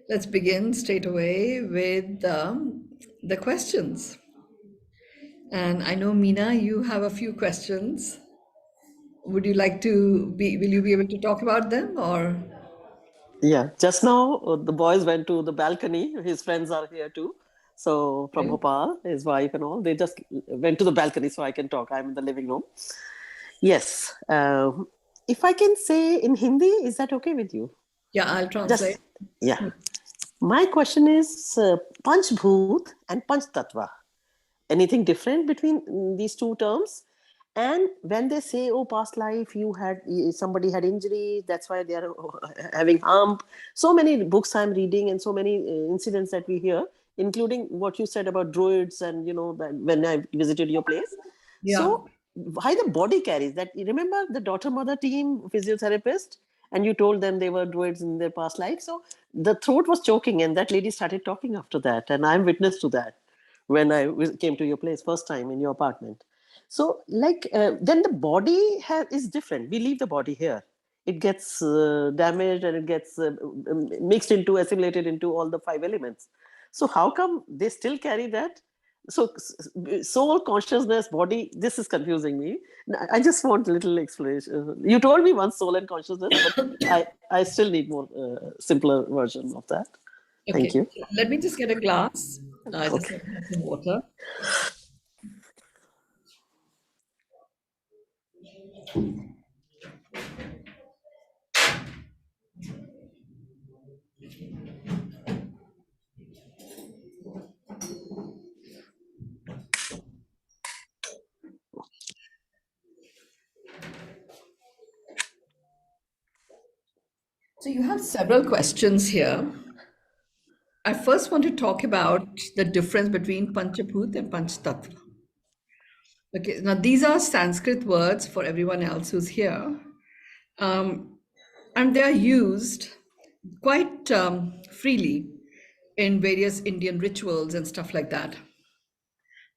Let's begin straight away with the questions. And I know, Meena, you have a few questions. Would you like to will you be able to talk about them or? Yeah, just now the boys went to the balcony. His friends are here too. So from Okay. Bhopal, his wife and all, they just went to the balcony so I can talk. I'm in the living room. Yes. If I can say in Hindi, is that okay with you? Yeah, I'll translate. Just, yeah. My question is Panch Bhoot and Panch Tattva. Anything different between these two terms? And when they say, oh, past life, somebody had injury, that's why they are having hump. So many books I'm reading and so many incidents that we hear, including what you said about druids and, that when I visited your place. Yeah. So why the body carries that? You remember the daughter mother team physiotherapist? And you told them they were druids in their past life. So the throat was choking and that lady started talking after that. And I'm witness to that when I came to your place first time in your apartment. So, then the body is different. We leave the body here. It gets damaged and it gets mixed into, assimilated into all the five elements. So, how come they still carry that? So, soul, consciousness, body, this is confusing me. I just want a little explanation. You told me once soul and consciousness, but I still need more simpler version of that. Thank Okay. you. Let me just get a glass. I just Okay. want to have some water. So you have several questions here. I first want to talk about the difference between Panchabhut and Panchtattva. Okay, now these are Sanskrit words for everyone else who's here. Um, and they are used quite freely in various Indian rituals and stuff like that.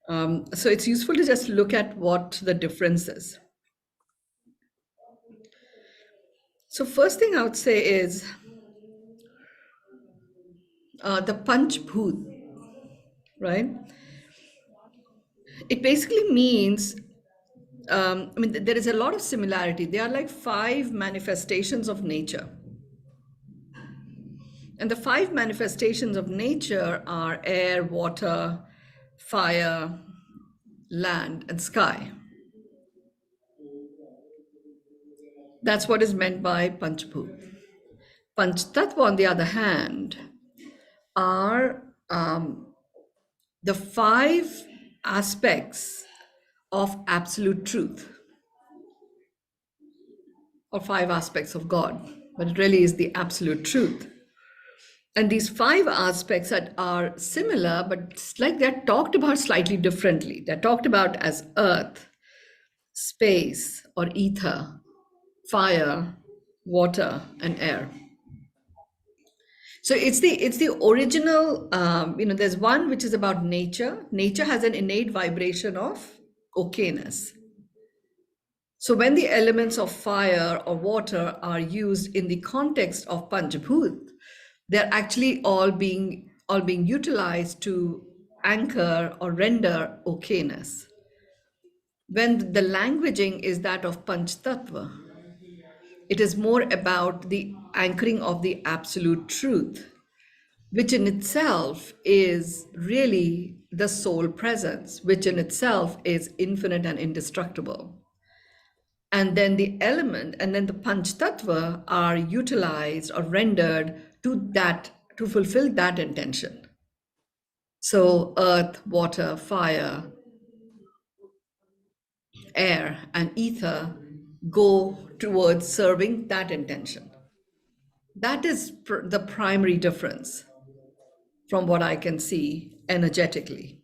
So it's useful to just look at what the difference is. So first thing I would say is the Panch Bhut, right? It basically means, there is a lot of similarity. They are like five manifestations of nature. And the five manifestations of nature are air, water, fire, land, and sky. That's what is meant by Panchbhut. Panchtattva, on the other hand, are the five aspects of absolute truth, or five aspects of God, but it really is the absolute truth. And these five aspects are similar, but it's like they're talked about slightly differently. They're talked about as earth, space or ether, fire, water, and air. So it's the original. There's one which is about nature. Nature has an innate vibration of okayness. So when the elements of fire or water are used in the context of Panchbhut, they're actually all being utilized to anchor or render okayness. When the languaging is that of Panchtattva, it is more about the anchoring of the absolute truth, which in itself is really the soul presence, which in itself is infinite and indestructible. And then the Panch Tattva are utilized or rendered to fulfill that intention. So earth, water, fire, air, and ether go towards serving that intention. That is the primary difference from what I can see energetically.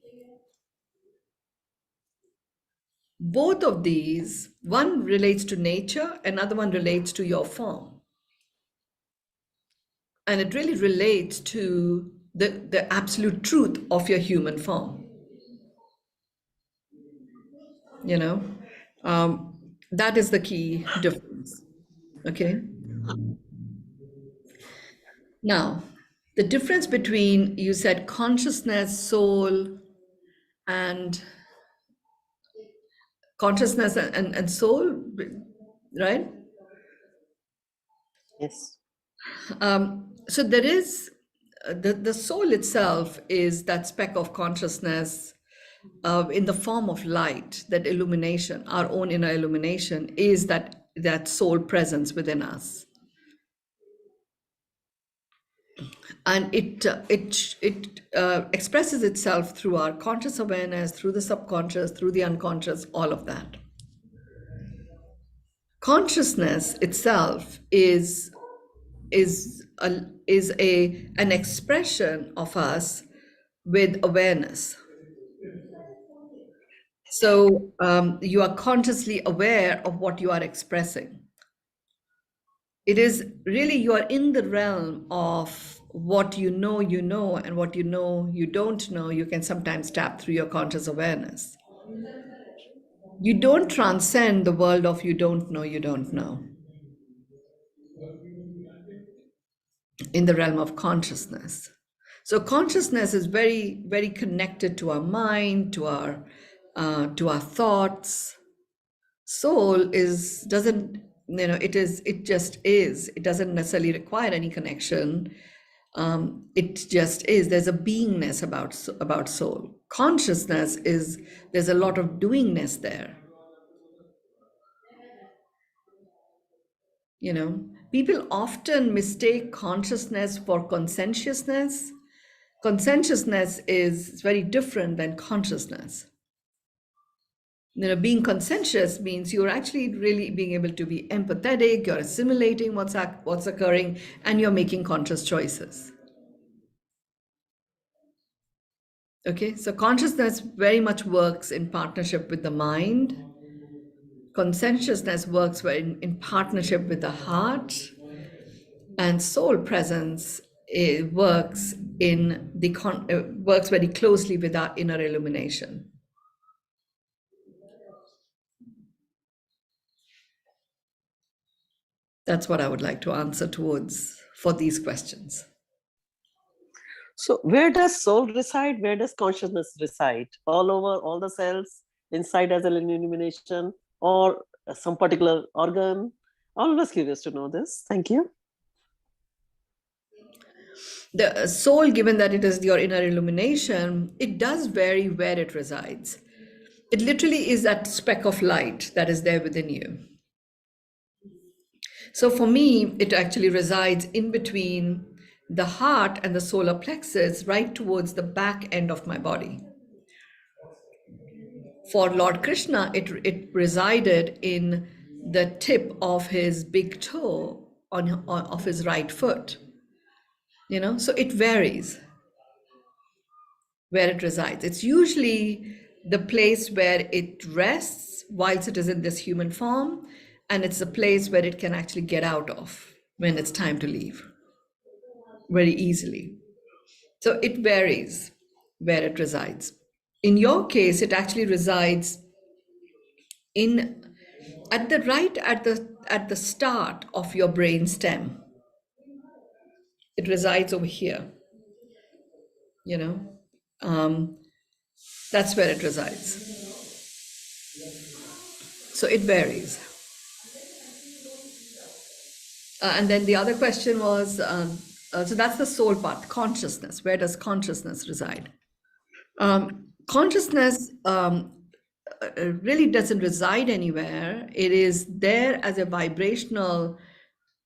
Both of these, one relates to nature, another one relates to your form. And it really relates to the absolute truth of your human form. You know, that is the key difference. Okay. Now, The difference between, you said, consciousness, soul, and consciousness and soul, right? Yes. So there is the soul itself is that speck of consciousness in the form of light, that illumination, our own inner illumination is that soul presence within us. And it expresses itself through our conscious awareness, through the subconscious, through the unconscious, all of that. Consciousness itself is an expression of us with awareness. So you are consciously aware of what you are expressing. It is really, you are in the realm of what you know, and what you know you don't know. You can sometimes tap through your conscious awareness. You don't transcend the world of you don't know, you don't know, in the realm of consciousness. So consciousness is very, very connected to our mind, to our thoughts. Soul is doesn't, it just is. It doesn't necessarily require any connection. It just is. There's a beingness about soul. Consciousness is, there's a lot of doingness there. People often mistake consciousness for conscientiousness. Conscientiousness is very different than consciousness. Being conscientious means you're actually really being able to be empathetic, you're assimilating what's occurring, and you're making conscious choices. Okay, so consciousness very much works in partnership with the mind. Conscientiousness works in partnership with the heart, and soul presence works very closely with our inner illumination. That's what I would like to answer towards for these questions. So where does soul reside? Where does consciousness reside? All over all the cells, inside as an illumination, or some particular organ? Always curious to know this. Thank you. The soul, given that it is your inner illumination, it does vary where it resides. It literally is that speck of light that is there within you. So for me, it actually resides in between the heart and the solar plexus, right towards the back end of my body. For Lord Krishna, it resided in the tip of his big toe of his right foot. So it varies where it resides. It's usually the place where it rests whilst it is in this human form, and it's a place where it can actually get out of when it's time to leave very easily. So it varies where it resides. In your case, it actually resides in at the start of your brain stem. It resides over here. You know, that's where it resides. So it varies. And then the other question was, so that's the soul part, consciousness. Where does consciousness reside? Consciousness really doesn't reside anywhere. It is there as a vibrational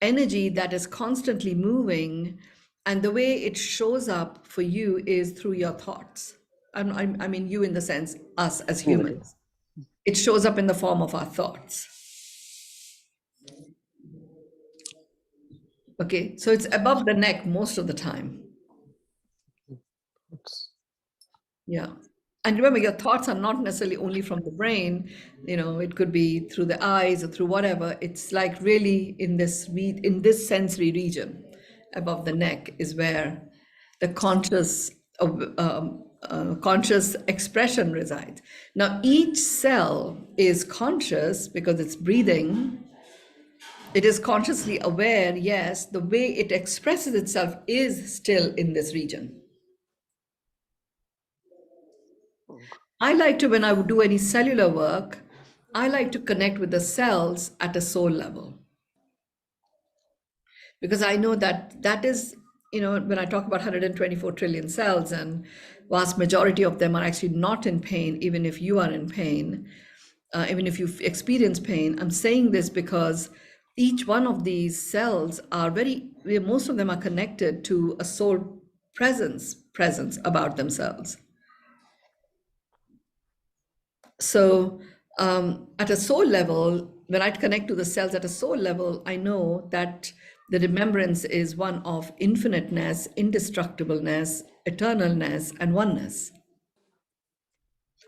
energy that is constantly moving. And the way it shows up for you is through your thoughts. I mean, you in the sense, us as humans. It shows up in the form of our thoughts. Okay, so it's above the neck most of the time. Yeah. And remember, your thoughts are not necessarily only from the brain, it could be through the eyes or through whatever. It's like really in this sensory region above the neck is where the conscious expression resides. Now, each cell is conscious because it's breathing, It is consciously aware, yes. The way it expresses itself is still in this region. I like to, when I would do any cellular work, I like to connect with the cells at a soul level, because I know that that is, when I talk about 124 trillion cells, and vast majority of them are actually not in pain, even if you are in pain, even if you experience pain. I'm saying this because each one of these cells are most of them are connected to a soul presence about themselves. So, at a soul level, when I connect to the cells at a soul level, I know that the remembrance is one of infiniteness, indestructibleness, eternalness, and oneness.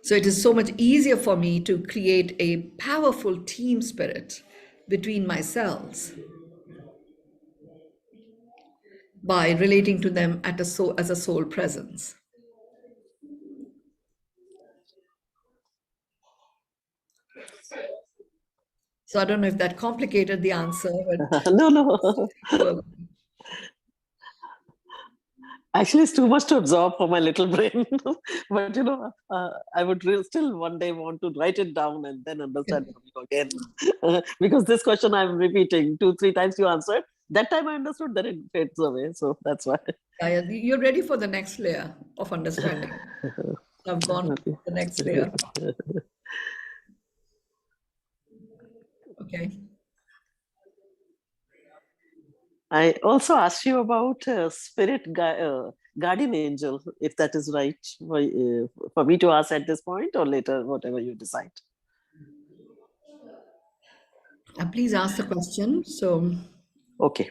So, it is so much easier for me to create a powerful team spirit between my cells by relating to them at a soul, as a soul presence. So, I don't know if that complicated the answer, but No, no. well, Actually, it's too much to absorb for my little brain. But I would still one day want to write it down and then understand from you again. Because this question I'm repeating two, three times you answered. That time I understood, then it fades away. So that's why. yeah, you're ready for the next layer of understanding. I've gone to Okay. the next layer. Okay. I also asked you about guardian angel, if that is right for me to ask at this point or later, whatever you decide. Please ask the question. So, Okay.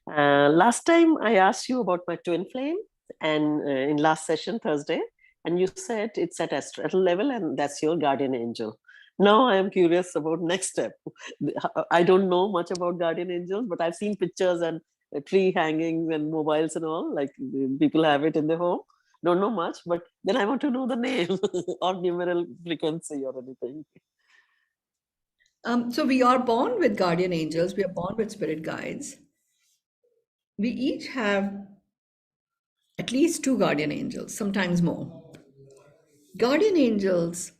Last time I asked you about my twin flame, and in last session Thursday, and you said it's at astral level, and that's your guardian angel. Now I am curious about next step. I don't know much about guardian angels, but I've seen pictures and tree hangings and mobiles and all. Like people have it in their home. Don't know much, but then I want to know the name or numeral frequency or anything. so we are born with guardian angels. We are born with spirit guides. We each have at least two guardian angels, sometimes more. Guardian angels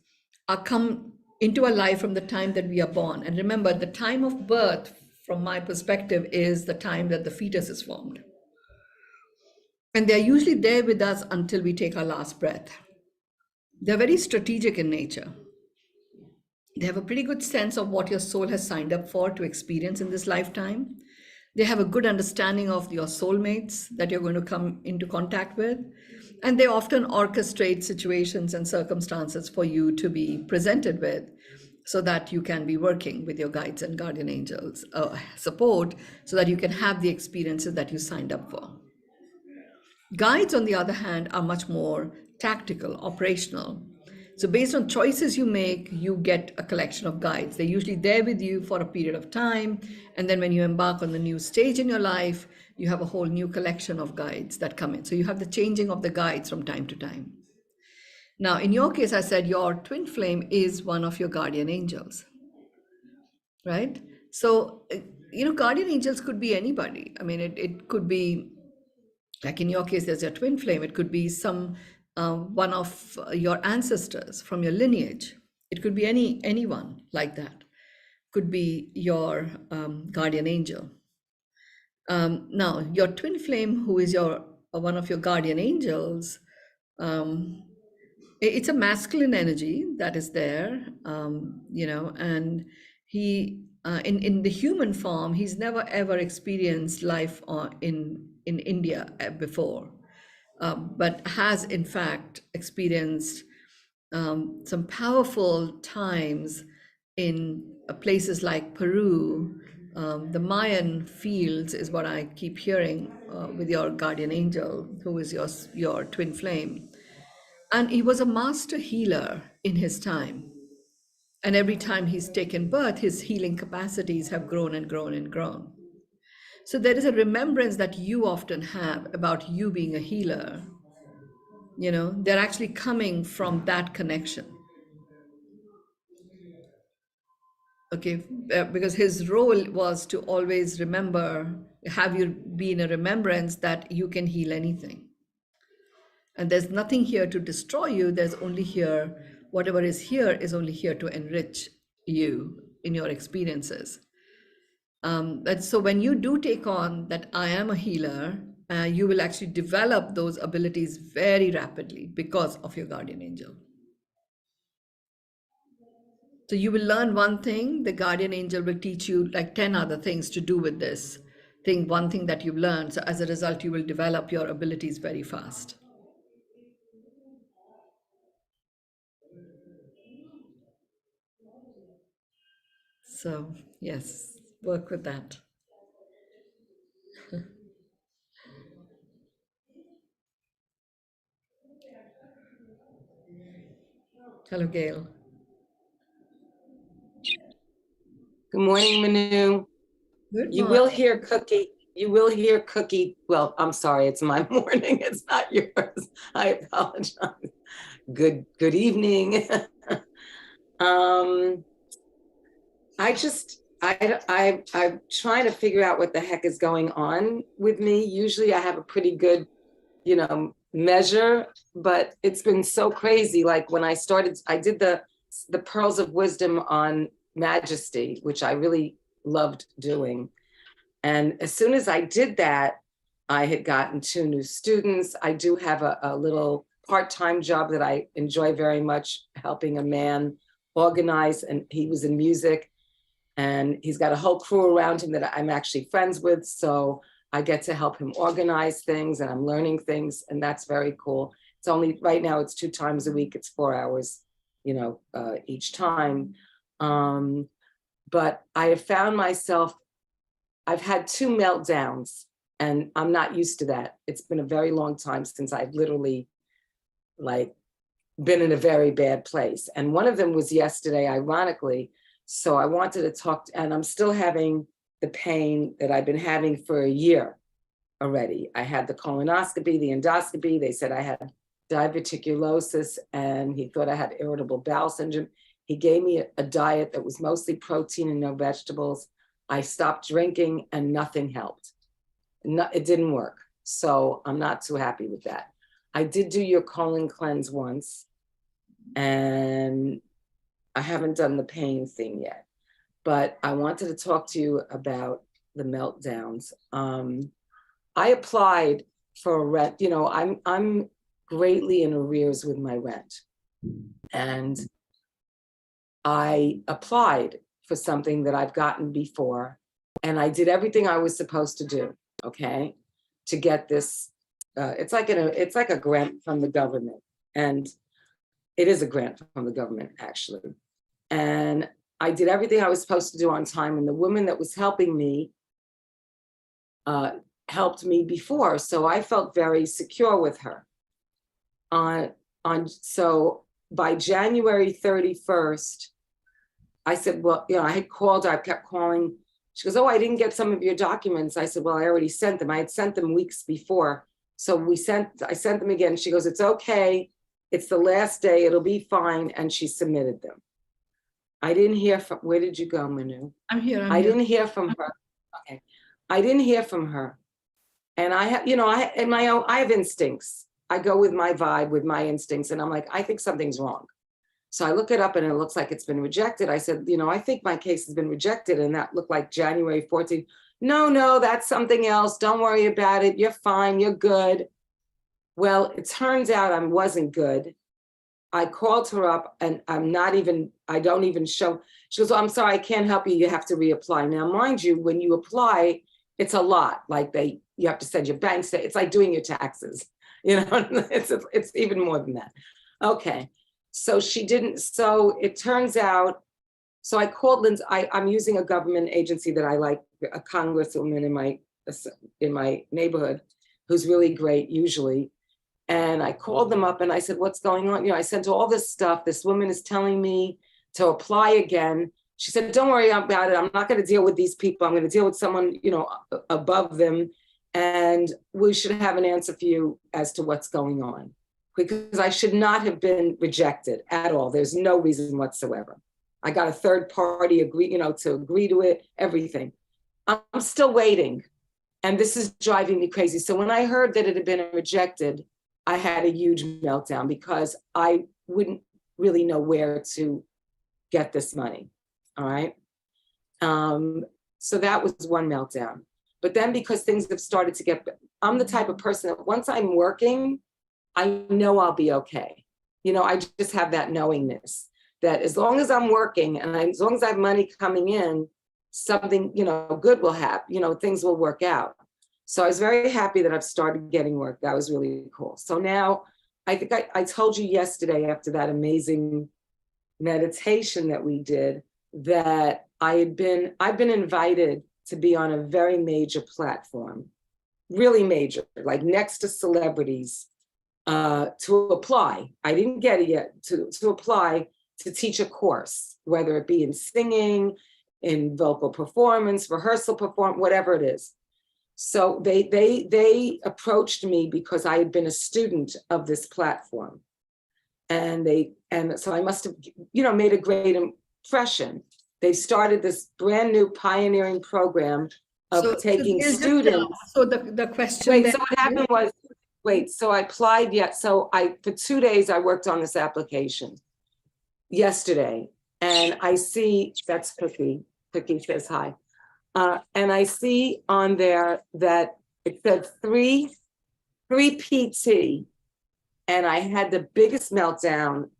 are come into our life from the time that we are born. And remember, the time of birth, from my perspective, is the time that the fetus is formed. And they're usually there with us until we take our last breath. They're very strategic in nature. They have a pretty good sense of what your soul has signed up for to experience in this lifetime. They have a good understanding of your soulmates that you're going to come into contact with. And they often orchestrate situations and circumstances for you to be presented with so that you can be working with your guides and guardian angels support so that you can have the experiences that you signed up for. Guides, on the other hand, are much more tactical, operational. So, based on choices you make, you get a collection of guides. They're usually there with you for a period of time. And then, when you embark on the new stage in your life, you have a whole new collection of guides that come in. So, you have the changing of the guides from time to time. Now, in your case, I said your twin flame is one of your guardian angels, right? So, guardian angels could be anybody. I mean, it could be, like in your case, there's your twin flame. It could be some one of your ancestors from your lineage. It could be anyone like that. Could be your guardian angel. Now, your twin flame, who is your one of your guardian angels, um, it's a masculine energy that is there, and he in the human form, he's never ever experienced life in India before, but has in fact experienced some powerful times in places like Peru. The Mayan fields is what I keep hearing with your guardian angel, who is your twin flame. And he was a master healer in his time. And every time he's taken birth, his healing capacities have grown and grown and grown. So there is a remembrance that you often have about you being a healer. They're actually coming from that connection. Okay, because his role was to always remember, have you be in a remembrance that you can heal anything. And there's nothing here to destroy you. There's only here, whatever is here is only here to enrich you in your experiences. But so when you do take on that I am a healer, you will actually develop those abilities very rapidly because of your guardian angel. So you will learn one thing, the guardian angel will teach you like 10 other things to do with this thing, one thing that you've learned. So as a result, you will develop your abilities very fast. So yes, work with that. Hello, Gail. Good morning, Mynoo. Good You will morning. hear Cookie. You will hear Cookie. Well, I'm sorry, it's my morning. It's not yours. I apologize. Good evening. um, I'm trying to figure out what the heck is going on with me. Usually I have a pretty good, measure, but it's been so crazy. Like when I started, I did the Pearls of Wisdom on Majesty, which I really loved doing. And as soon as I did that, I had gotten 2 new students. I do have a little part-time job that I enjoy very much, helping a man organize, and he was in music, and he's got a whole crew around him that I'm actually friends with. So I get to help him organize things, and I'm learning things, and that's very cool. It's only, right now it's 2 times a week. It's 4 hours, each time. But I have found myself, I've had 2 meltdowns, and I'm not used to that. It's been a very long time since I've literally like been in a very bad place. And one of them was yesterday, ironically. So I wanted to talk, and I'm still having the pain that I've been having for a year already. I had the colonoscopy, the endoscopy. They said I had diverticulosis, and he thought I had irritable bowel syndrome. He gave me a diet that was mostly protein and no vegetables. I stopped drinking and nothing helped. No, it didn't work. So I'm not too happy with that. I did do your colon cleanse once, and I haven't done the pain thing yet, but I wanted to talk to you about the meltdowns. I applied for a rent. I'm greatly in arrears with my rent, and I applied for something that I've gotten before, and I did everything I was supposed to do, okay, to get this. It's like a grant from the government, and it is a grant from the government, actually. And I did everything I was supposed to do on time, and the woman that was helping me helped me before, so I felt very secure with her. So by January 31st, I said, well, I had called her, I kept calling. She goes, oh, I didn't get some of your documents. I said, well, I already sent them. I had sent them weeks before. So I sent them again. She goes, it's okay. It's the last day. It'll be fine. And she submitted them. I didn't hear from, where did you go, Mynoo? I'm here. I didn't hear from her. Okay. I didn't hear from her. And I have, I have instincts. I go with my vibe, with my instincts. And I'm like, I think something's wrong. So I look it up and it looks like it's been rejected. I said, I think my case has been rejected. And that looked like January 14th. No, that's something else. Don't worry about it. You're fine. You're good. Well, it turns out I wasn't good. I called her up, and I don't even show. She goes, oh, I'm sorry, I can't help you. You have to reapply. Now, mind you, when you apply, it's a lot. Like you have to send your bank statement. It's like doing your taxes. It's even more than that. Okay. So she didn't, so it turns out, so I called Lindsay. I'm using a government agency that I like, a congresswoman in my neighborhood, who's really great usually. And I called them up and I said, what's going on? I sent all this stuff. This woman is telling me to apply again. She said, don't worry about it. I'm not going to deal with these people. I'm going to deal with someone, above them. And we should have an answer for you as to what's going on. Because I should not have been rejected at all. There's no reason whatsoever. I got a third party to agree to it, everything. I'm still waiting. And this is driving me crazy. So when I heard that it had been rejected, I had a huge meltdown because I wouldn't really know where to get this money. All right. So that was one meltdown. But then because things have started to I'm the type of person that once I'm working, I know I'll be okay. I just have that knowingness that as long as I'm working and as long as I have money coming in, something, good will happen, things will work out. So I was very happy that I've started getting work. That was really cool. So now I think I told you yesterday after that amazing meditation that we did that I've been invited to be on a very major platform, really major, like next to celebrities, to apply. I didn't get it yet, to apply to teach a course, whether it be in singing, in vocal performance, rehearsal performance, whatever it is. So they approached me because I had been a student of this platform. And so I must have, made a great impression. They've started this brand new pioneering program of taking students. So the question. Wait, so what happened was, so I applied so for 2 days I worked on this application yesterday, and I see, that's Cookie says hi. And I see on there that it said 3 PT, and I had the biggest meltdown.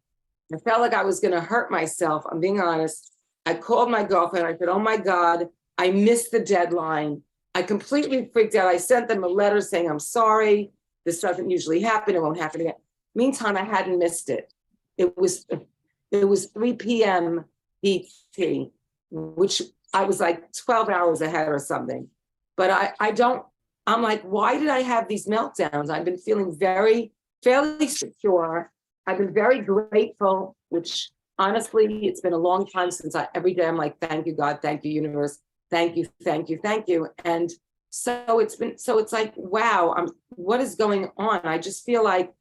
I felt like I was going to hurt myself. I'm being honest. I called my girlfriend. I said, oh my God, I missed the deadline. I completely freaked out. I sent them a letter saying, I'm sorry. This doesn't usually happen. It won't happen again. Meantime, I hadn't missed it. It was 3 p.m. PT, which I was like 12 hours ahead or something. But I'm like, why did I have these meltdowns? I've been feeling fairly secure. I've been very grateful, which honestly, it's been a long time since every day I'm like, thank you, God, thank you, universe, thank you, thank you, thank you. And so it's like, wow, what is going on? I just feel like,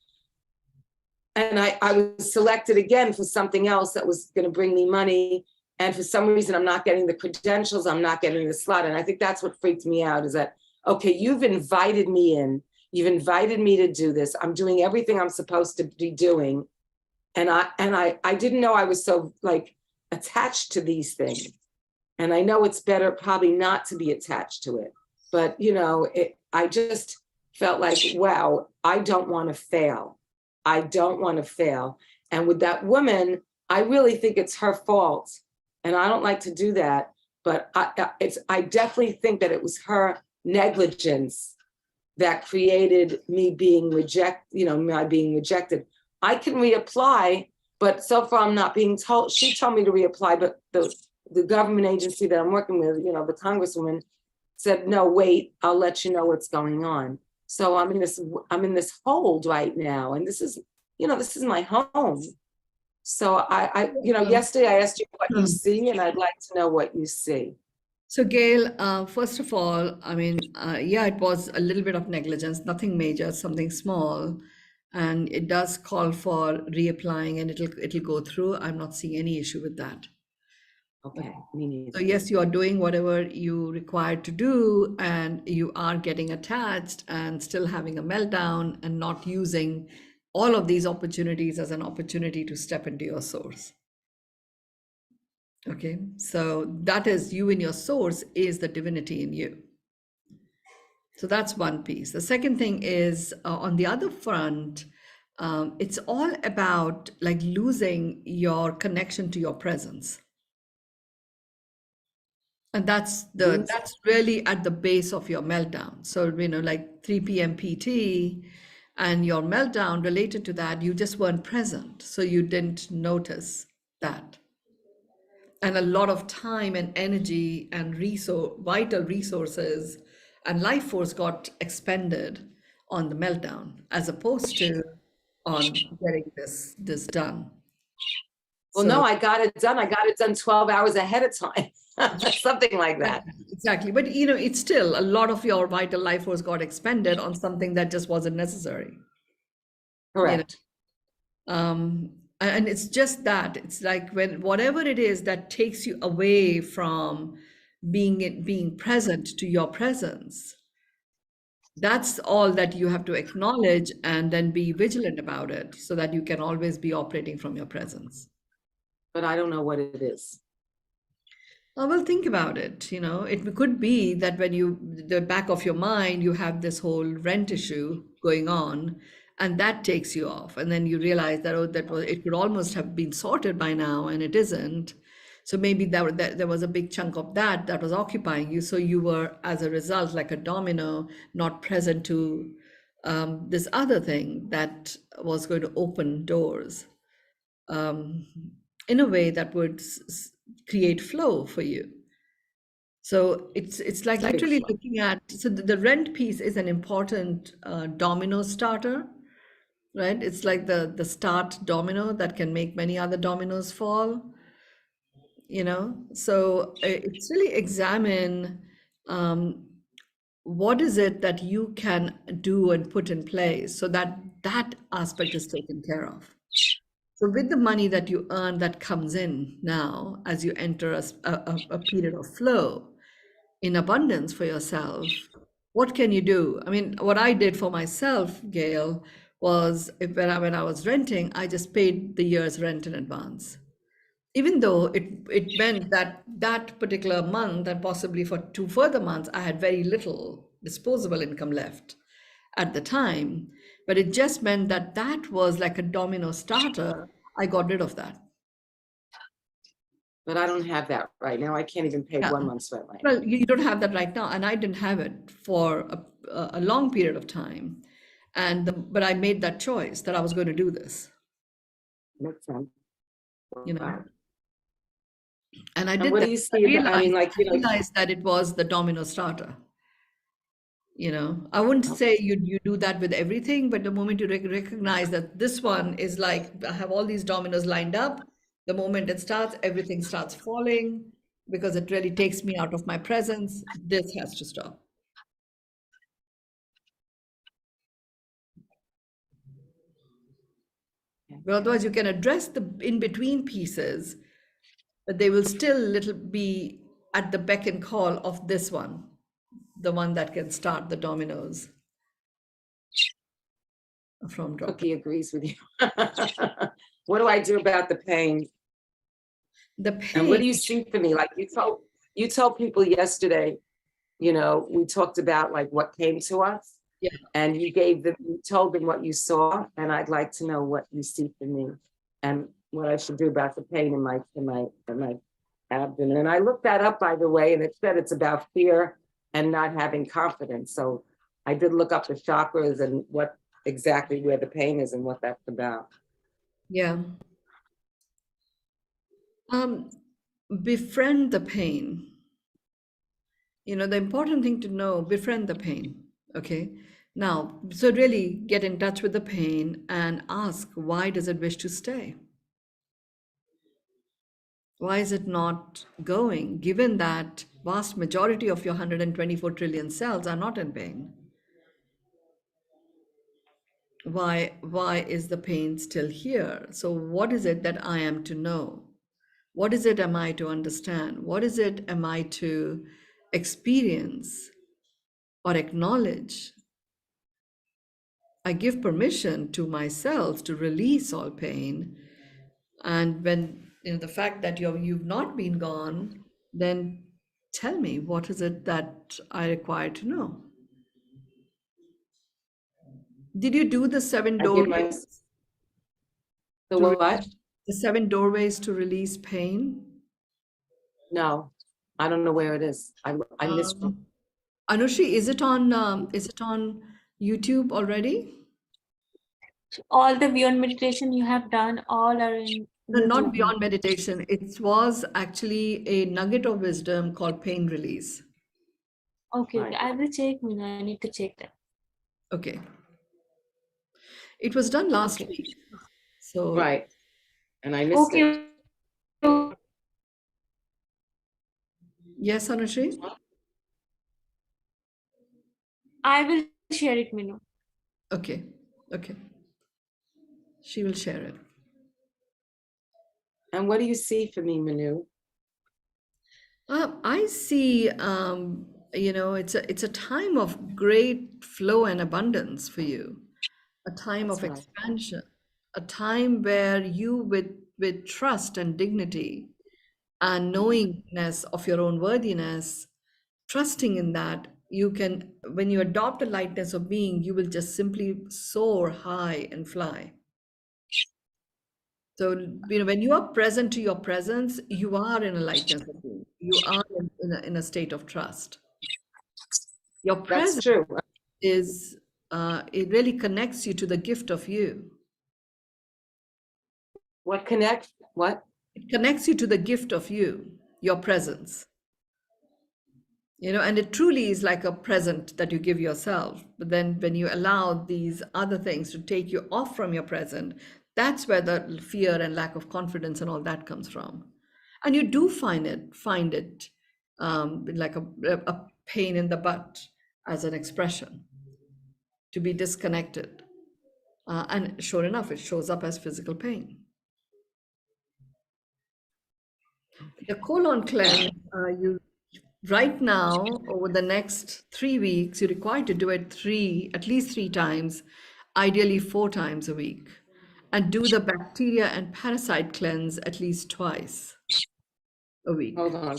and I was selected again for something else that was going to bring me money. And for some reason, I'm not getting the credentials, I'm not getting the slot. And I think that's what freaked me out, is that, okay, you've invited me in, you've invited me to do this. I'm doing everything I'm supposed to be doing. And I didn't know I was so like attached to these things. And I know it's better probably not to be attached to it. But, I just felt like, wow, I don't want to fail. I don't want to fail. And with that woman, I really think it's her fault. And I don't like to do that. But I definitely think that it was her negligence that created me being my being rejected. I can reapply, but so far I'm not being told. She told me to reapply, but the government agency that I'm working with, the congresswoman, said, no, wait, I'll let you know what's going on. So I'm in this hold right now. And this is my home. So yesterday I asked you what you see, and I'd like to know what you see. So Gail, first of all, it was a little bit of negligence, nothing major, something small. And it does call for reapplying, and it'll go through. I'm not seeing any issue with that. Okay, me neither. So yes, you are doing whatever you required to do, and you are getting attached and still having a meltdown and not using all of these opportunities as an opportunity to step into your source. Okay, so that is you in your source is the divinity in you. So that's one piece. The second thing is on the other front, it's all about like losing your connection to your presence. And that's really at the base of your meltdown. So, like 3 p.m. PT and your meltdown related to that, you just weren't present. So you didn't notice that. And a lot of time and energy and vital resources and life force got expended on the meltdown as opposed to on getting this done. Well, no, I got it done. I got it done 12 hours ahead of time. Something like that. Exactly. But, it's still a lot of your vital life force got expended on something that just wasn't necessary. Correct. And it's just that it's like when whatever it is that takes you away from being present to your presence, that's all that you have to acknowledge and then be vigilant about it so that you can always be operating from your presence. But I don't know what it is. Well, think about it. It could be that when the back of your mind, you have this whole rent issue going on, and that takes you off. And then you realize that, oh, it could almost have been sorted by now, and it isn't. So maybe that there was a big chunk of that was occupying you. So you were, as a result, like a domino, not present to this other thing that was going to open doors um, in a way that would create flow for you. So it's like Big literally flow. looking at, so the rent piece is an important domino starter, right? It's like the start domino that can make many other dominoes fall, So it's really examine what is it that you can do and put in place so that that aspect is taken care of. So with the money that you earn that comes in now, as you enter a period of flow in abundance for yourself, what can you do? I mean, what I did for myself, Gail, was when I was renting, I just paid the year's rent in advance. Even though it meant that that particular month and possibly for 2 further months, I had very little disposable income left at the time. But it just meant that that was like a domino starter. I got rid of that. But I don't have that right now. I can't even pay Yeah. 1 month's rent right now. Well, you don't have that right now, and I didn't have it for a long period of time. But I made that choice that I was going to do this, Makes sense. you know. Wow. And I And did what that. do you see? I mean, like, I realized that it was the domino starter. I wouldn't say you do that with everything, but the moment you recognize that this one is like, I have all these dominoes lined up, the moment it starts, everything starts falling because it really takes me out of my presence. This has to stop. But otherwise, you can address the in-between pieces, but they will still be at the beck and call of this one, the one that can start the dominoes from dropping. Cookie agrees with you. What do I do about the pain? The And what do pain, you see for me? Like you told people yesterday, we talked about like what came to us. yeah. And you told them what you saw, and I'd like to know what you see for me and what I should do about the pain in my abdomen. And I looked that up, by the way, and it said it's about fear and not having confidence. So I did look up the chakras and what exactly where the pain is and what that's about. Yeah. Befriend the pain. The important thing to know, befriend the pain. Okay. Now, so really get in touch with the pain and ask, why does it wish to stay? Why is it not going, given that vast majority of your 124 trillion cells are not in pain? Why is the pain still here? So what is it that I am to know? What is it am I to understand? What is it am I to experience or acknowledge? I give permission to myself to release all pain. And when the fact that you've not been gone, then tell me, what is it that I require to know? Did you do the seven I give my doorways the to what? the 7 doorways to release pain? No, I don't know where it is. I missed it. Anushi, is it on YouTube already? All the beyond meditation you have done, all are in No, not YouTube. beyond meditation. It was actually a nugget of wisdom called pain release. Okay, Right. I will check, Meena. I need to check that. Okay. It was done last Okay. week. So Right. And I missed it. Okay. yes, Anushi? I will share it, Meenu. Okay. Okay. She will share it. And what do you see for me, Mynoo? I see, it's a time of great flow and abundance for you, a time That's of what I. expansion, a time where you, with trust and dignity and knowingness of your own worthiness, trusting in that, you can, when you adopt a lightness of being, you will just simply soar high and fly. So, when you are present to your presence, you are in a lightness of being. You are in a state of trust. Your That's presence true. is, it really connects you to the gift of you. What connects? What? It connects you to the gift of you, your presence. And it truly is like a present that you give yourself. But then when you allow these other things to take you off from your present, that's where the fear and lack of confidence and all that comes from. And you do find it like a pain in the butt as an expression, to be disconnected. And sure enough, it shows up as physical pain. The colon cleanse, you right now, over the next 3 weeks, you're required to do it at least 3 times, ideally 4 times a week, and do the bacteria and parasite cleanse at least twice a week. Hold on.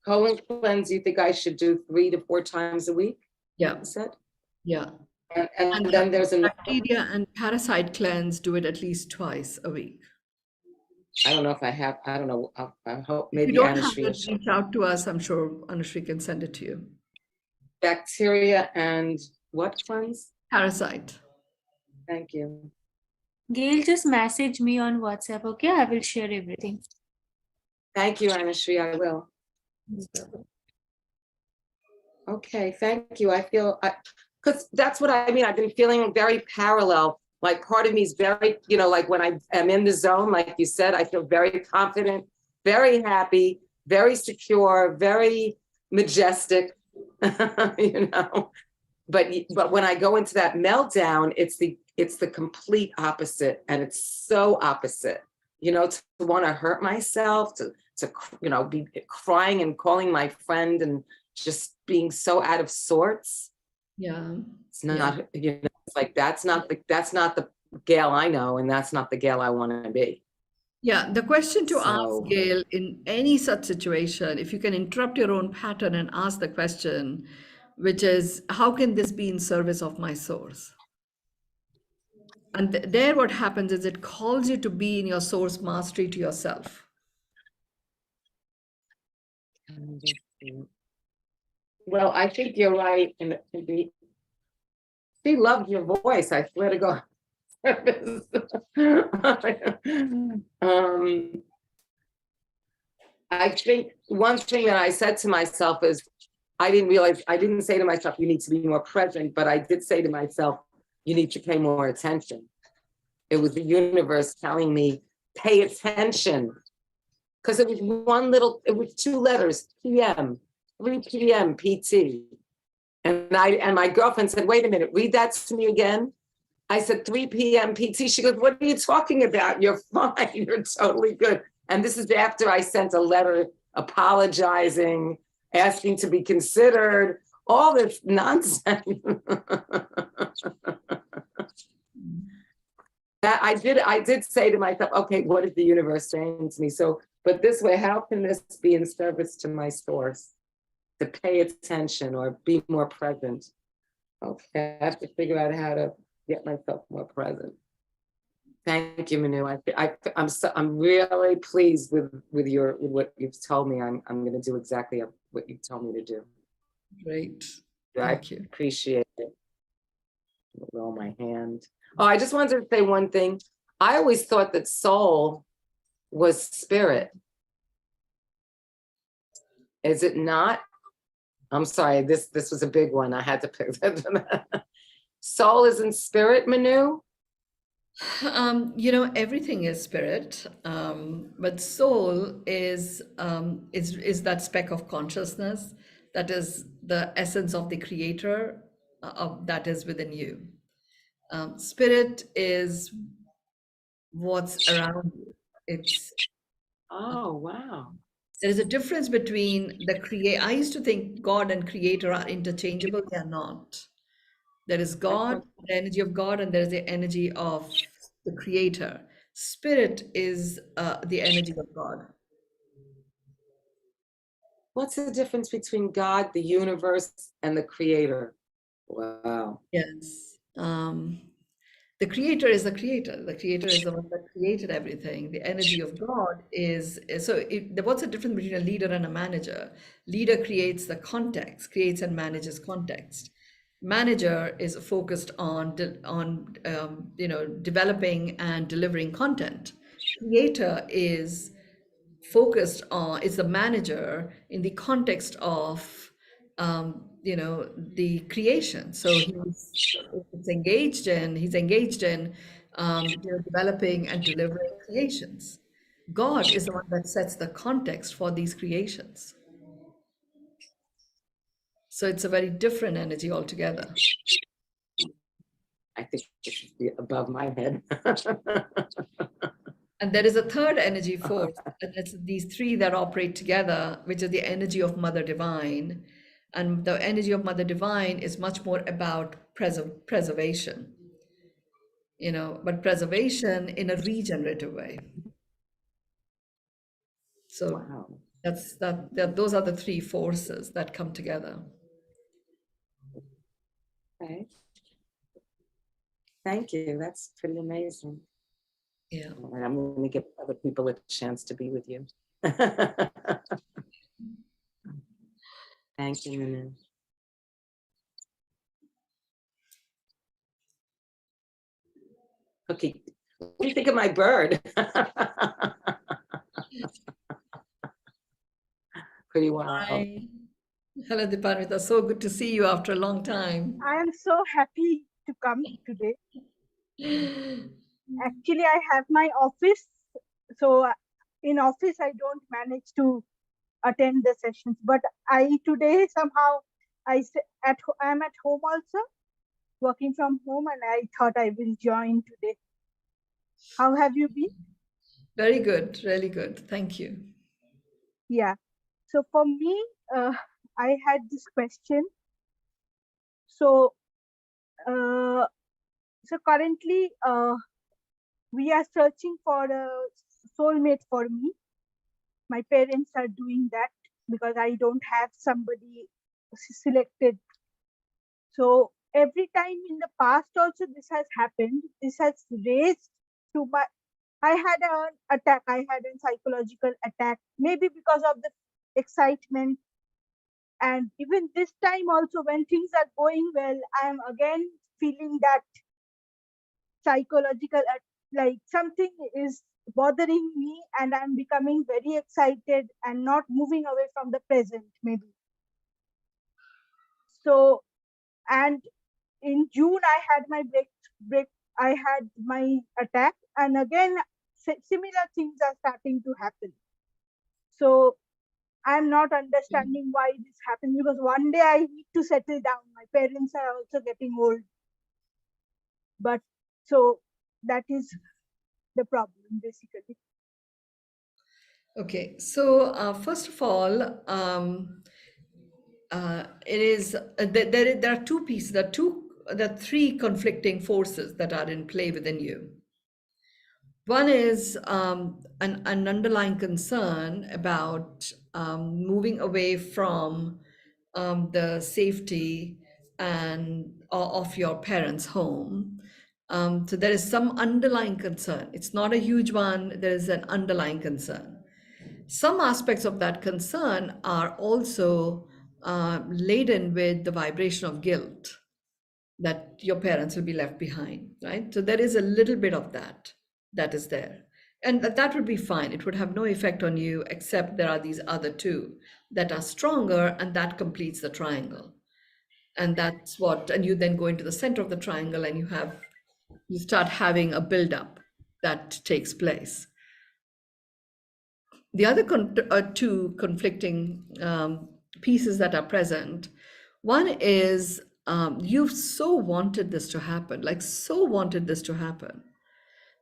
Colon cleanse, you think I should do 3 to 4 times a week? Yeah, You said? yeah. And And then the there's another. bacteria and parasite cleanse, do it at least twice a week. I don't know if I have, I don't know. I hope If you maybe don't have Anushree will it, show. reach out to us. I'm sure Anushree can send it to you. Bacteria and what cleanse? Parasite. Thank you. Gail, just message me on WhatsApp, okay? I will share everything. Thank you, Anushree, I will. Okay, thank you. I feel, because that's what I mean. I've been feeling very parallel. Like part of me is very, like when I am in the zone, like you said, I feel very confident, very happy, very secure, very majestic, But when I go into that meltdown, it's the complete opposite, and it's so opposite. To want to hurt myself, to be crying and calling my friend and just being so out of sorts. Yeah. It's not, it's like that's not the Gail I know, and that's not the Gail I want to be. Yeah, the question to So- ask, Gail, in any such situation, if you can interrupt your own pattern and ask the question, which is, how can this be in service of my source? And there what happens is it calls you to be in your source mastery to yourself. Well, I think you're right. And she loved your voice, I swear to God. I think one thing that I said to myself is, I didn't say to myself, you need to be more present, but I did say to myself, you need to pay more attention. It was the universe telling me, pay attention. Because it was 2 letters, PM, 3 PM, PT. And my girlfriend said, wait a minute, read that to me again. I said, 3 PM PT. She goes, what are you talking about? You're fine. You're totally good. And this is after I sent a letter apologizing, asking to be considered, all this nonsense. That I did say to myself, okay, what is the universe saying to me? So, but this way, how can this be in service to my source? To pay attention or be more present. Okay, I have to figure out how to get myself more present. Thank you, Mynoo. I'm really pleased with what you've told me. I'm going to do exactly what you've told me to do. Great. I Thank you. appreciate it. Roll my hand. Oh, I just wanted to say one thing. I always thought that soul was spirit. Is it not? I'm sorry, this was a big one. I had to pick that. Soul isn't spirit, Mynoo? Everything is spirit, but soul is that speck of consciousness that is the essence of the creator that is within you. Spirit is what's around you. It's Oh, wow. there is a difference between the create. I used to think God and creator are interchangeable. They are not. There is I God, thought, the energy of God, and there is the energy of the creator. Spirit is the energy of God. what's the difference between God, the universe, and the creator? Wow. Yes. The creator is the creator. The creator is the one that created everything. The energy of God is so. What's the difference between a leader and a manager? Leader creates the context, creates and manages context. Manager is focused on developing and delivering content. Creator is the manager in the context of the creation. So he's engaged in developing and delivering creations. God is the one that sets the context for these creations. So it's a very different energy altogether. I think it should be above my head. And there is a third energy force, and it's these three that operate together, which is the energy of Mother Divine. And the energy of Mother Divine is much more about preservation, but preservation in a regenerative way. So Wow. those are the three forces that come together. Okay. Thank you. That's pretty amazing. Yeah. And I'm going to give other people a chance to be with you. Thank you, Mynoo. Okay, what do you think of my bird? Pretty wild. Hi. Hello, Dipanwita. So good to see you after a long time. I am so happy to come today. Actually, I have my office, so in office I don't manage to attend the sessions. But I today somehow I'm at home also, working from home, and I thought I will join today. How have you been? Very good, really good. Thank you. Yeah. So for me, I had this question. So, currently, we are searching for a soulmate for me. My parents are doing that because I don't have somebody selected. So every time in the past also this has happened. This has raised to my, I had an attack, I had a psychological attack, maybe because of the excitement. And even this time also when things are going well, I am again feeling that psychological, like something is bothering me and I'm becoming very excited and not moving away from the present maybe. So, and in June I had my I had my attack, and again similar things are starting to happen. So I'm not understanding why this happens, because one day I need to settle down. My parents are also getting old. But so that is the problem basically. Okay, so first of all, it is there are two pieces, there are three conflicting forces that are in play within you. One is an underlying concern about moving away from the safety and of your parents' home. So there is some underlying concern. It's not a huge one. There is an underlying concern. Some aspects of that concern are also laden with the vibration of guilt that your parents will be left behind, right? So there is a little bit of that is there. And that would be fine. It would have no effect on you, except there are these other two that are stronger, and that completes the triangle. And and you then go into the center of the triangle and you start having a buildup that takes place. The other two conflicting pieces that are present, one is you've so wanted this to happen, like so wanted this to happen,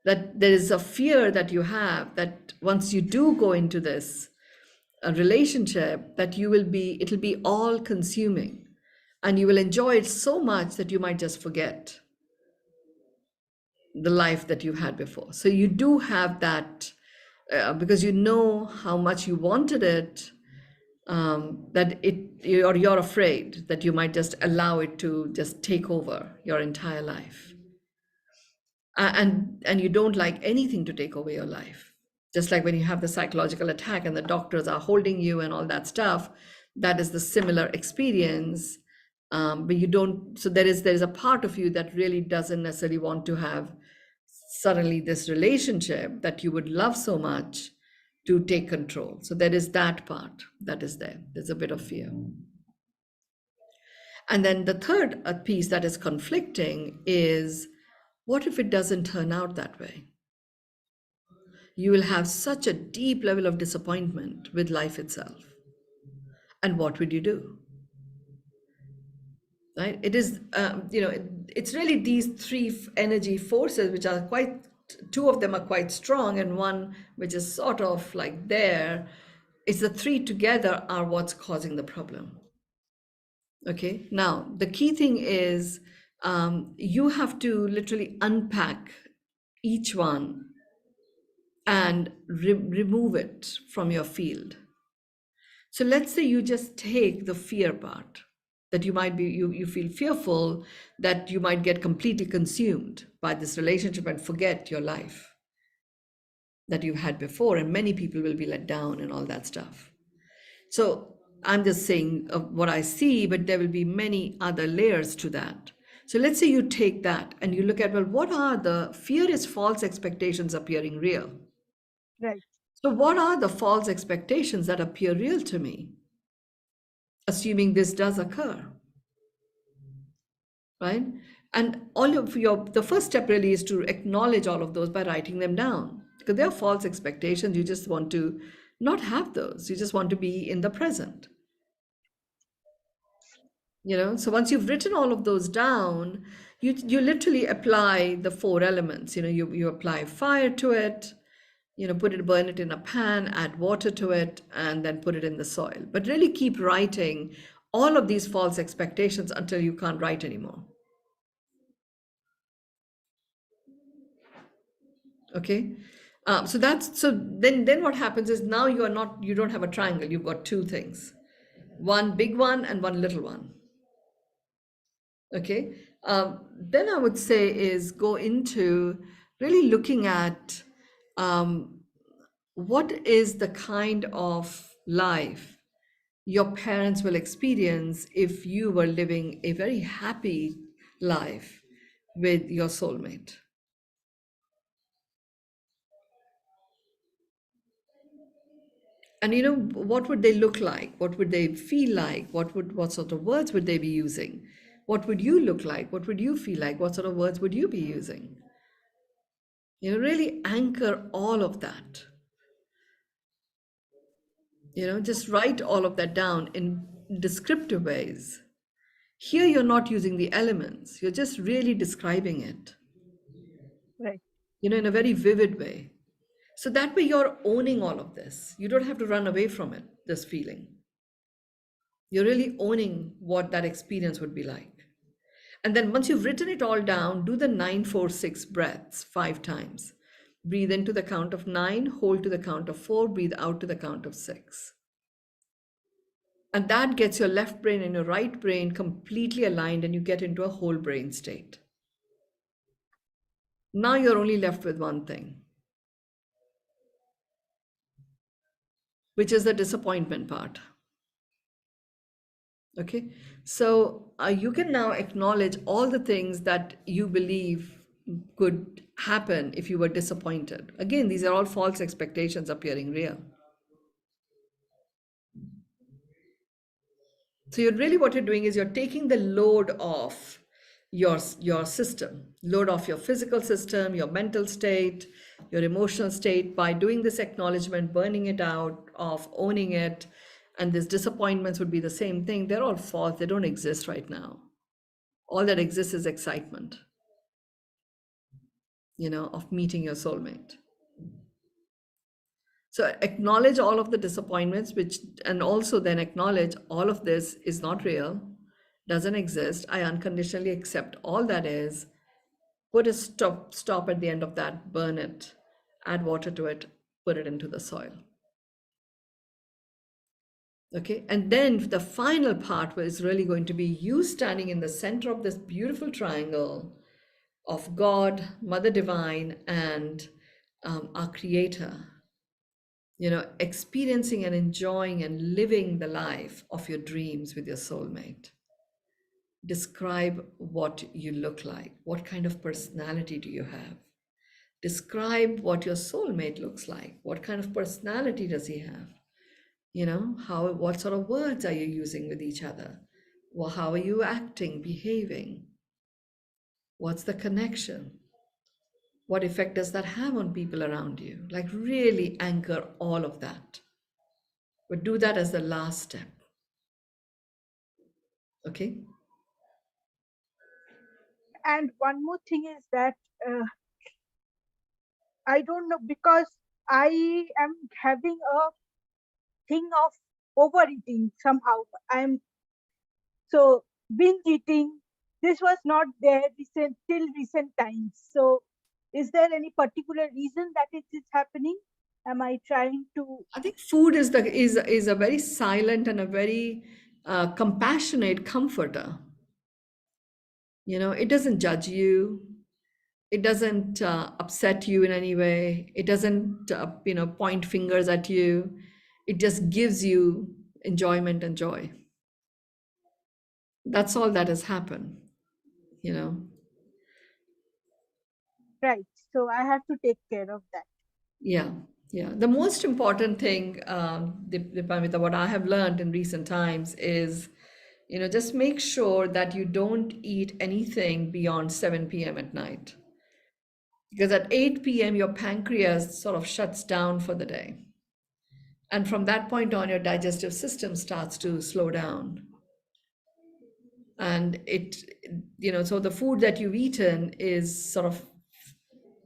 That there is a fear that you have that once you do go into this a relationship, that it'll be all consuming, and you will enjoy it so much that you might just forget the life that you had before. So you do have that because you know how much you wanted it, that you're afraid that you might just allow it to just take over your entire life. And you don't like anything to take over your life. Just like when you have the psychological attack and the doctors are holding you and all that stuff, that is the similar experience. But you don't. So there is a part of you that really doesn't necessarily want to have suddenly this relationship that you would love so much to take control. So there is that part that is there. There's a bit of fear. And then the third piece that is conflicting is, what if it doesn't turn out that way? You will have such a deep level of disappointment with life itself. And what would you do? Right? It is, it's really these three energy forces, which are two of them are quite strong, and one which is sort of like there. It's the three together are what's causing the problem. Okay. Now, the key thing is you have to literally unpack each one and remove it from your field. So let's say you just take the fear part, that you might be, you feel fearful that you might get completely consumed by this relationship and forget your life that you've had before, and many people will be let down and all that stuff. So I'm just saying what I see, but there will be many other layers to that. So let's say you take that and you look at, well, what are the fear is false expectations appearing real. Right. So what are the false expectations that appear real to me, assuming this does occur, right? And the first step really is to acknowledge all of those by writing them down, because they are false expectations. You just want to not have those. You just want to be in the present. So once you've written all of those down, you literally apply the four elements. You apply fire to it, burn it in a pan, add water to it, and then put it in the soil. But really keep writing all of these false expectations until you can't write anymore. Okay. So then what happens is, now you don't have a triangle. You've got two things, one big one and one little one. Okay. Then I would say is go into really looking at what is the kind of life your parents will experience if you were living a very happy life with your soulmate. And what would they look like? What would they feel like? What sort of words would they be using? What would you look like? What would you feel like? What sort of words would you be using? Really anchor all of that. Just write all of that down in descriptive ways. Here, you're not using the elements. You're just really describing it, Right. in a very vivid way. So that way you're owning all of this. You don't have to run away from it, this feeling. You're really owning what that experience would be like. And then once you've written it all down, do the 9-4-6 breaths 5 times. Breathe into the count of 9, hold to the count of 4, breathe out to the count of 6. And that gets your left brain and your right brain completely aligned, and you get into a whole brain state. Now you're only left with one thing, which is the disappointment part. Okay, so you can now acknowledge all the things that you believe could happen if you were disappointed. Again, these are all false expectations appearing real. So what you're doing is you're taking the load off your system, load off your physical system, your mental state, your emotional state, by doing this acknowledgement, burning it out, of owning it. And these disappointments would be the same thing. They're all false. They don't exist right now. All that exists is excitement. of meeting your soulmate. So acknowledge all of the disappointments, and also then acknowledge all of this is not real, doesn't exist. I unconditionally accept all that is. Put a stop at the end of that, burn it, add water to it, put it into the soil. Okay, and then the final part is really going to be you standing in the center of this beautiful triangle of God, Mother Divine, and our Creator, experiencing and enjoying and living the life of your dreams with your soulmate. Describe what you look like. What kind of personality do you have? Describe what your soulmate looks like. What kind of personality does he have? What sort of words are you using with each other? Well, how are you acting, behaving? What's the connection? What effect does that have on people around you? Like, really anchor all of that. But do that as the last step. Okay? And one more thing is that I don't know, because I am having a thing of overeating somehow. I'm so binge eating. This was not there till recent times. So is there any particular reason that it is happening? Am I trying to? I think food is a very silent and a very compassionate comforter. It doesn't judge you. It doesn't upset you in any way. It doesn't point fingers at you. It just gives you enjoyment and joy. That's all that has happened. Right. So I have to take care of that. Yeah, yeah. The most important thing, Dipamita, what I have learned in recent times is, just make sure that you don't eat anything beyond 7 p.m. at night. Because at 8 p.m., your pancreas sort of shuts down for the day. And from that point on, your digestive system starts to slow down. And so the food that you've eaten is sort of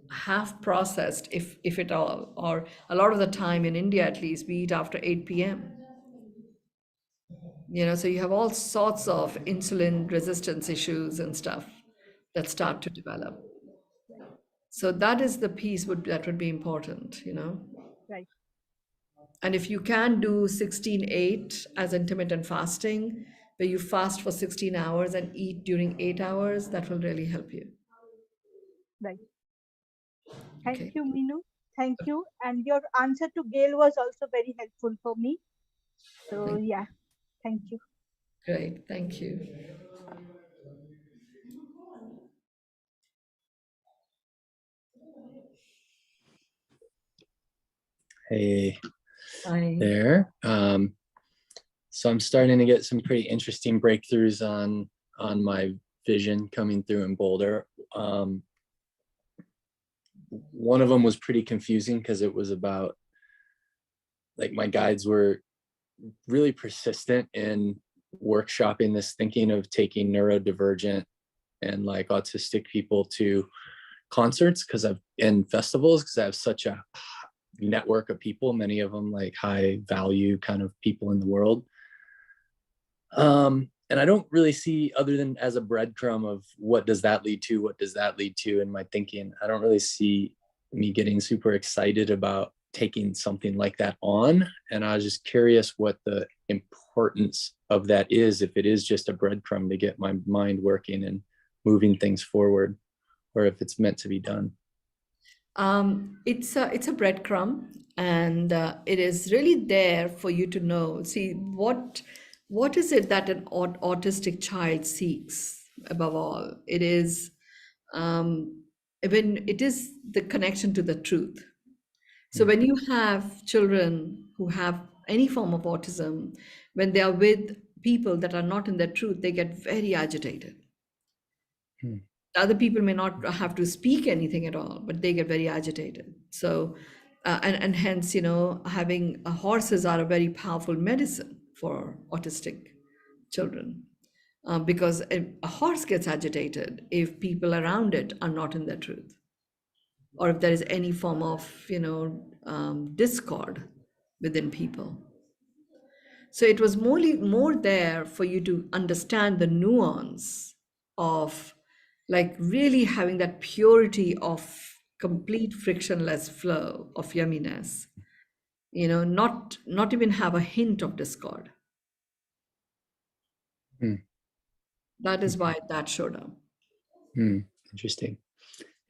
half processed, if at all, or a lot of the time in India, at least, we eat after 8 p.m. So you have all sorts of insulin resistance issues and stuff that start to develop. So that is the piece that would be important. Right. And if you can do 16/8 as intermittent fasting, where you fast for 16 hours and eat during 8 hours, that will really help you. Right. Thank Okay. you, Mynoo. Thank you. And your answer to Gail was also very helpful for me. So yeah, thank you. Great. Thank you. Hey Hi. there. So I'm starting to get some pretty interesting breakthroughs on my vision coming through in Boulder. One of them was pretty confusing because it was about, like, my guides were really persistent in workshopping this thinking of taking neurodivergent and like autistic people to concerts and festivals, because I have such a network of people, many of them like high value kind of people in the world. And I don't really see, other than as a breadcrumb of what does that lead to in my thinking, I don't really see me getting super excited about taking something like that on. And I was just curious what the importance of that is, if it is just a breadcrumb to get my mind working and moving things forward, or if it's meant to be done. It's a breadcrumb, and it is really there for you to know. See, what is it that an autistic child seeks above all? It is when it is the connection to the truth. So when you have children who have any form of autism, when they are with people that are not in their truth, they get very agitated. Other people may not have to speak anything at all, but they get very agitated. So, and hence, having horses are a very powerful medicine for autistic children, because a horse gets agitated if people around it are not in their truth. or if there is any form of, discord within people. So it was more there for you to understand the nuance of, like, really having that purity of complete frictionless flow of yumminess, not even have a hint of discord. Hmm. That is why that showed up. Interesting.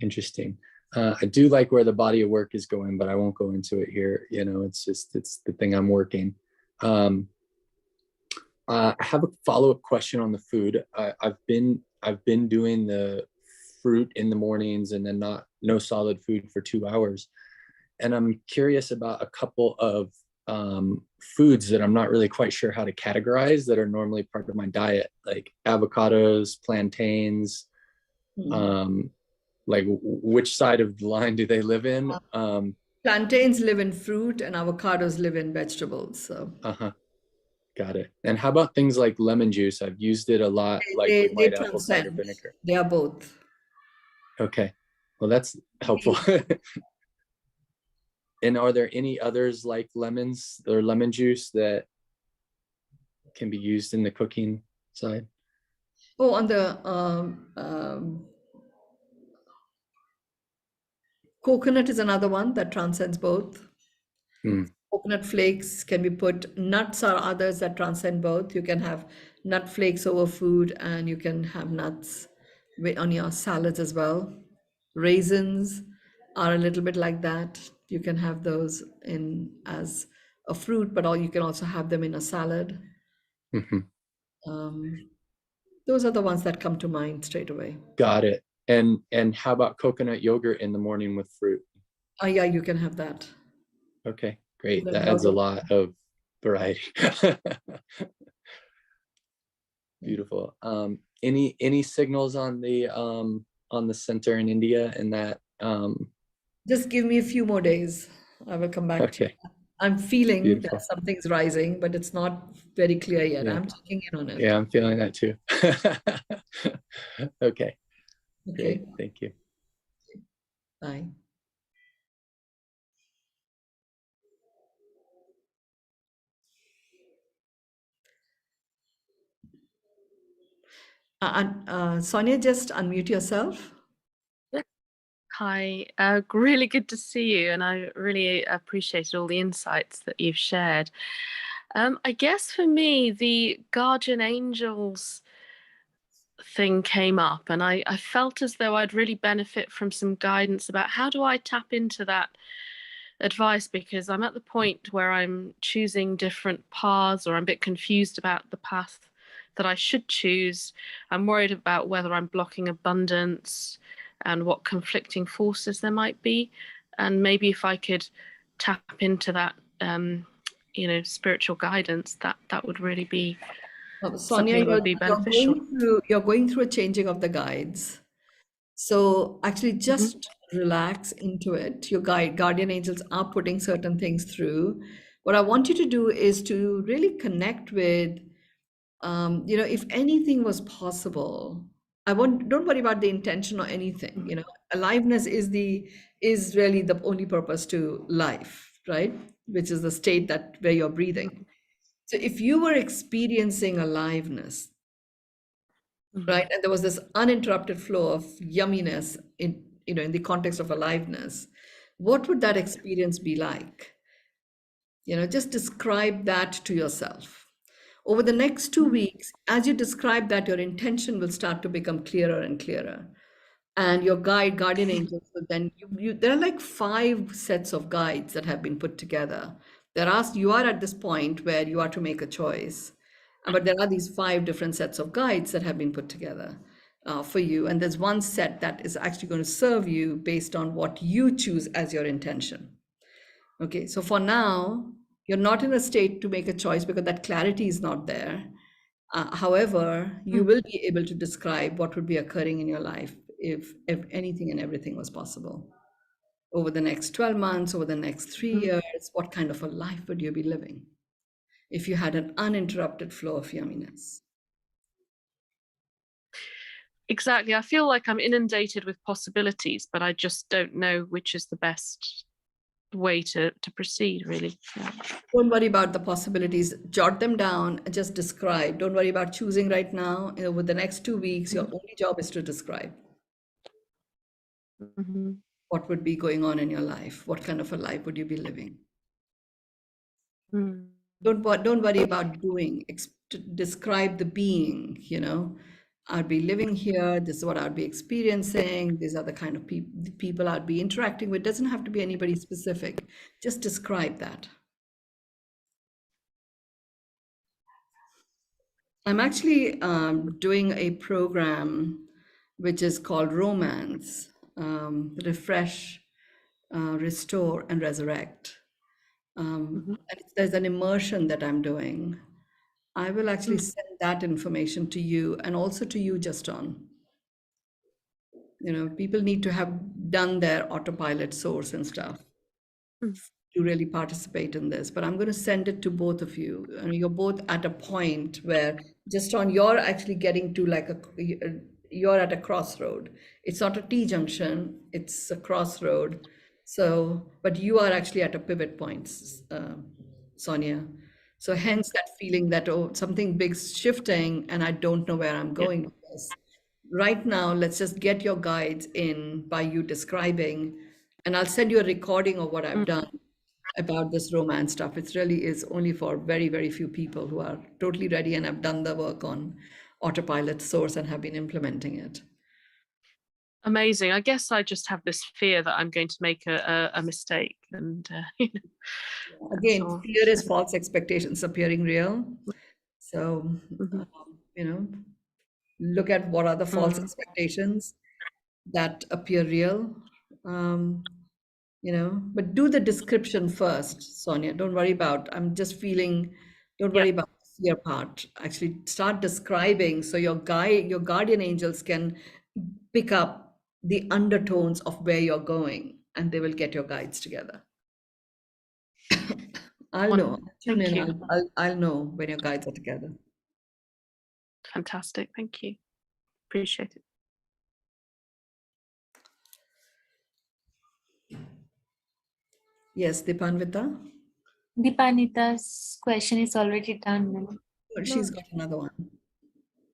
Interesting. I do like where the body of work is going, but I won't go into it here. It's the thing I'm working. I have a follow-up question on the food. I've been doing the fruit in the mornings and then no solid food for 2 hours. And I'm curious about a couple of foods that I'm not really quite sure how to categorize that are normally part of my diet, like avocados, plantains. Like which side of the line do they live in? Plantains live in fruit and avocados live in vegetables. So got it. And how about things like lemon juice? I've used it a lot, like with they white apple cider transcend. vinegar. They are both. Okay, well that's helpful. And are there any others like lemons or lemon juice that can be used in the cooking side? Oh, on the coconut is another one that transcends both. Coconut flakes can be put, nuts are others that transcend both. You can have nut flakes over food, and you can have nuts on your salads as well. Raisins are a little bit like that. You can have those in as a fruit, but you can also have them in a salad. Those are the ones that come to mind straight away. Got it. And how about coconut yogurt in the morning with fruit? Oh yeah, you can have that. Okay, great. Coconut That adds a yogurt. lot of variety. Beautiful. Any signals on the center in India and that? Just give me a few more days. I will come back to you. Okay, I'm feeling beautiful. that something's rising, but it's not very clear yet. Yeah. I'm checking in on it. Yeah, I'm feeling that too. Okay, Okay. great. Thank you. Bye. Sonia, just unmute yourself. Hi, really good to see you, and I really appreciated all the insights that you've shared. I guess for me, the guardian angels thing came up, and I felt as though I'd really benefit from some guidance about how do I tap into that advice, because I'm at the point where I'm choosing different paths, or I'm a bit confused about the path that I should choose. I'm worried about whether I'm blocking abundance and what conflicting forces there might be. And maybe if I could tap into that, spiritual guidance, that would really be Sonia, something that would be beneficial. you're going through a changing of the guides. So actually just relax into it. Your guardian angels are putting certain things through. What I want you to do is to really connect with, if anything was possible, don't worry about the intention or anything. Aliveness is really the only purpose to life, right? Which is the state where you're breathing. So if you were experiencing aliveness, right, and there was this uninterrupted flow of yumminess in the context of aliveness, what would that experience be like? Just describe that to yourself. Over the next 2 weeks, as you describe that, your intention will start to become clearer and clearer. And your guardian angels, will then there are like 5 sets of guides that have been put together. You are at this point where you are to make a choice, but there are these 5 different sets of guides that have been put together for you. And there's one set that is actually going to serve you based on what you choose as your intention. Okay, so for now, you're not in a state to make a choice because that clarity is not there. However, you will be able to describe what would be occurring in your life if anything and everything was possible. Over the next 12 months, over the next 3 years, what kind of a life would you be living if you had an uninterrupted flow of yumminess? Exactly. I feel like I'm inundated with possibilities, but I just don't know which is the best way to proceed, really. Yeah. Don't worry about the possibilities. Jot them down and just describe. Don't worry about choosing right now. Over the next 2 weeks, your only job is to describe Mhm. what would be going on in your life. What kind of a life would you be living? Mm. Don't worry about doing. Describe the being. I'd be living here. This is what I'd be experiencing. These are the kind of people I'd be interacting with. Doesn't have to be anybody specific. Just describe that. I'm actually doing a program which is called Romance, Refresh, Restore, and Resurrect. And there's an immersion that I'm doing. I will actually send that information to you and also to you, Justin. People need to have done their autopilot source and stuff Mm. to really participate in this. But I'm going to send it to both of you. And you're both at a point where you're actually getting to you're at a crossroad. It's not a T junction, it's a crossroad. So, but you are actually at a pivot point, Sonia. So hence that feeling that, oh, something big's shifting and I don't know where I'm going with this. Right now, let's just get your guides in by you describing, and I'll send you a recording of what I've done about this romance stuff. It really is only for very, very few people who are totally ready and have done the work on autopilot source and have been implementing it. Amazing. I guess I just have this fear that I'm going to make a mistake, and Again, all. fear is false expectations appearing real. So, Mhm. look at what are the false Mm. expectations that appear real. But do the description first, Sonia. Don't worry about, I'm just feeling, don't Yeah. worry about the fear part. Actually start describing so your guardian angels can pick up the undertones of where you're going and they will get your guides together. I'll know. Wonderful. Tune Thank in. you. I'll know when your guides are together. Fantastic. Thank you. Appreciate it. Yes, Dipanvita? Deepanita's question is already done, Mynoo. She's got another one.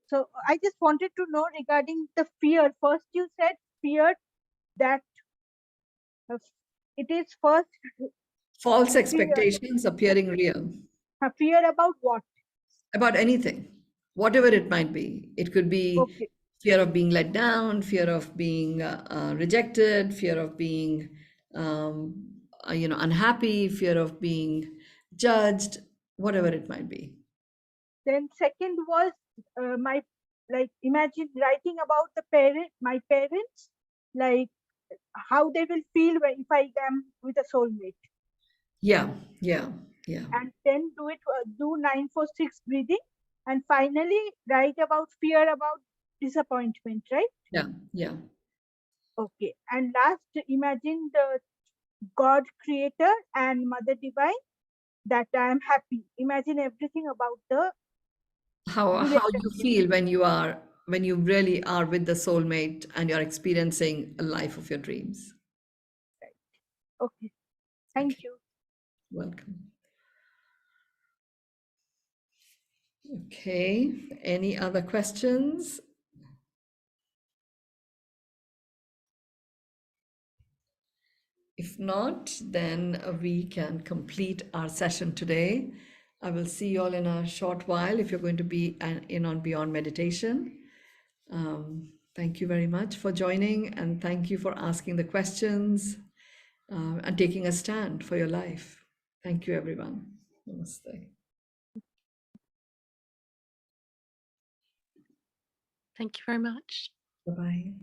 So I just wanted to know regarding the fear. First, you said fear that it is first False fear, expectations appearing real fear about what? about anything, whatever it might be. It could be Okay. fear of being let down, fear of being rejected, fear of being unhappy, fear of being judged, whatever it might be. Then second was imagine writing about my parents, like how they will feel if I am with a soulmate. Yeah. And then do 9-4-6 breathing, and finally write about fear about disappointment, right? Yeah. Okay. And last, imagine the God creator and Mother Divine, that I am happy. Imagine everything about the How you relationship. feel when you really are with the soulmate and you're experiencing a life of your dreams. Okay. Thank Okay. you. Welcome. Okay, any other questions? If not, then we can complete our session today. I will see you all in a short while if you're going to be in on Beyond Meditation. Thank you very much for joining, and thank you for asking the questions and taking a stand for your life. Thank you, everyone. Namaste. Thank you very much. Bye-bye.